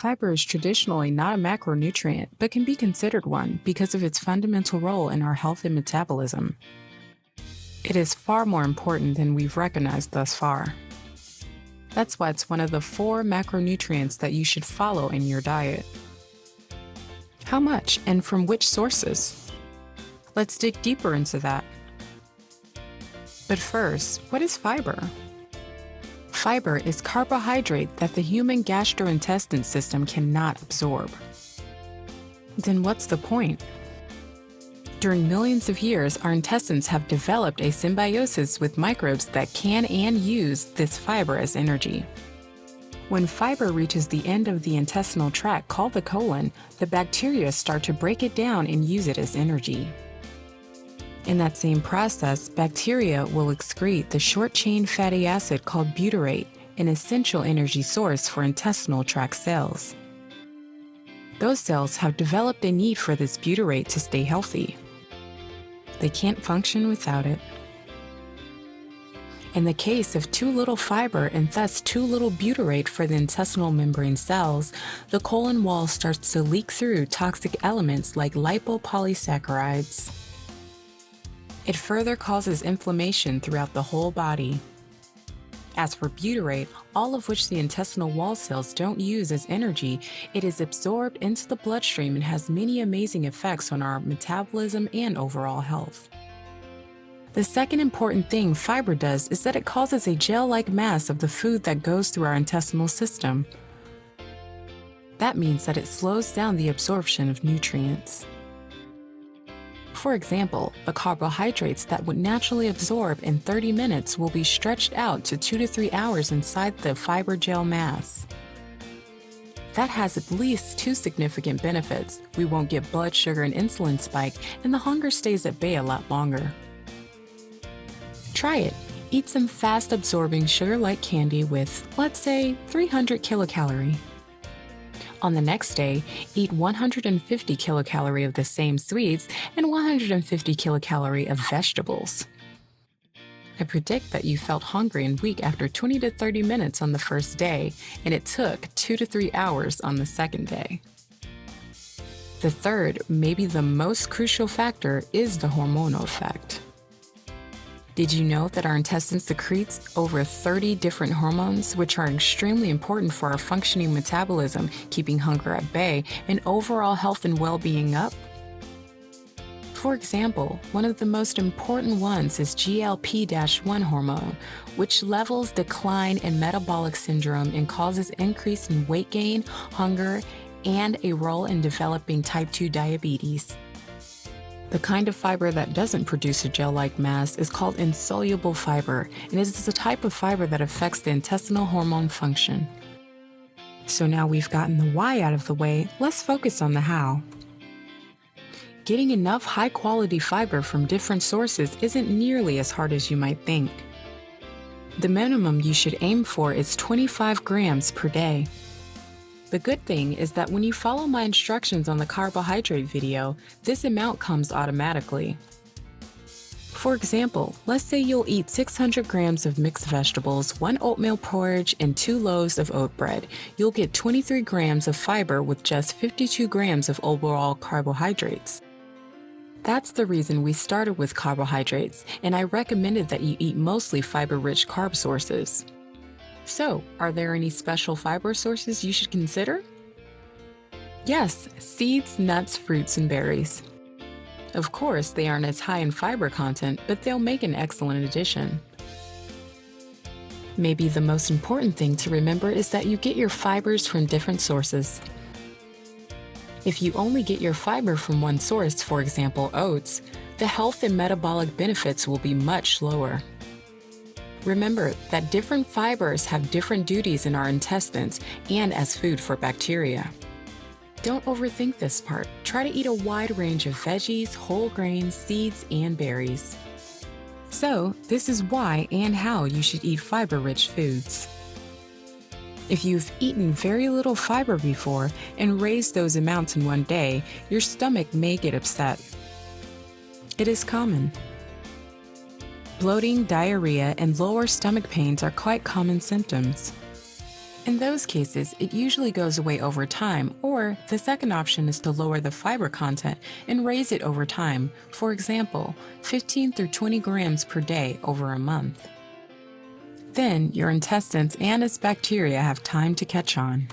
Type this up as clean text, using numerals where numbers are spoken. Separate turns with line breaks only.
Fiber is traditionally not a macronutrient, but can be considered one because of its fundamental role in our health and metabolism. It is far more important than we've recognized thus far. That's why it's one of the 4 macronutrients that you should follow in your diet. How much and from which sources? Let's dig deeper into that. But first, what is fiber? Fiber is carbohydrate that the human gastrointestinal system cannot absorb. Then what's the point? During millions of years, our intestines have developed a symbiosis with microbes that can and use this fiber as energy. When fiber reaches the end of the intestinal tract called the colon, the bacteria start to break it down and use it as energy. In that same process, bacteria will excrete the short-chain fatty acid called butyrate, an essential energy source for intestinal tract cells. Those cells have developed a need for this butyrate to stay healthy. They can't function without it. In the case of too little fiber and thus too little butyrate for the intestinal membrane cells, the colon wall starts to leak through toxic elements like lipopolysaccharides. It further causes inflammation throughout the whole body. As for butyrate, all of which the intestinal wall cells don't use as energy, it is absorbed into the bloodstream and has many amazing effects on our metabolism and overall health. The second important thing fiber does is that it causes a gel-like mass of the food that goes through our intestinal system. That means that it slows down the absorption of nutrients. For example, the carbohydrates that would naturally absorb in 30 minutes will be stretched out to 2 to 3 hours inside the fiber gel mass. That has at least 2 significant benefits. We won't get blood sugar and insulin spike, and the hunger stays at bay a lot longer. Try it. Eat some fast-absorbing sugar-like candy with, let's say, 300 kilocalorie. On the next day, eat 150 kilocalorie of the same sweets and 150 kilocalorie of vegetables. I predict that you felt hungry and weak after 20 to 30 minutes on the first day, and it took 2 to 3 hours on the second day. The third, maybe the most crucial factor, is the hormonal effect. Did you know that our intestines secretes over 30 different hormones, which are extremely important for our functioning metabolism, keeping hunger at bay, and overall health and well-being up? For example, one of the most important ones is GLP-1 hormone, which levels decline in metabolic syndrome and causes increase in weight gain, hunger, and a role in developing type 2 diabetes. The kind of fiber that doesn't produce a gel-like mass is called insoluble fiber, and it is a type of fiber that affects the intestinal hormone function. So now we've gotten the why out of the way, let's focus on the how. Getting enough high-quality fiber from different sources isn't nearly as hard as you might think. The minimum you should aim for is 25 grams per day. The good thing is that when you follow my instructions on the carbohydrate video, this amount comes automatically. For example, let's say you'll eat 600 grams of mixed vegetables, 1 oatmeal porridge, and 2 loaves of oat bread. You'll get 23 grams of fiber with just 52 grams of overall carbohydrates. That's the reason we started with carbohydrates, and I recommended that you eat mostly fiber-rich carb sources. So, are there any special fiber sources you should consider? Yes, seeds, nuts, fruits, and berries. Of course, they aren't as high in fiber content, but they'll make an excellent addition. Maybe the most important thing to remember is that you get your fibers from different sources. If you only get your fiber from one source, for example, oats, the health and metabolic benefits will be much lower. Remember that different fibers have different duties in our intestines and as food for bacteria. Don't overthink this part. Try to eat a wide range of veggies, whole grains, seeds, and berries. So, this is why and how you should eat fiber-rich foods. If you've eaten very little fiber before and raised those amounts in one day, your stomach may get upset. It is common. Bloating, diarrhea, and lower stomach pains are quite common symptoms. In those cases, it usually goes away over time, or the second option is to lower the fiber content and raise it over time, for example, 15 through 20 grams per day over a month. Then your intestines and its bacteria have time to catch on.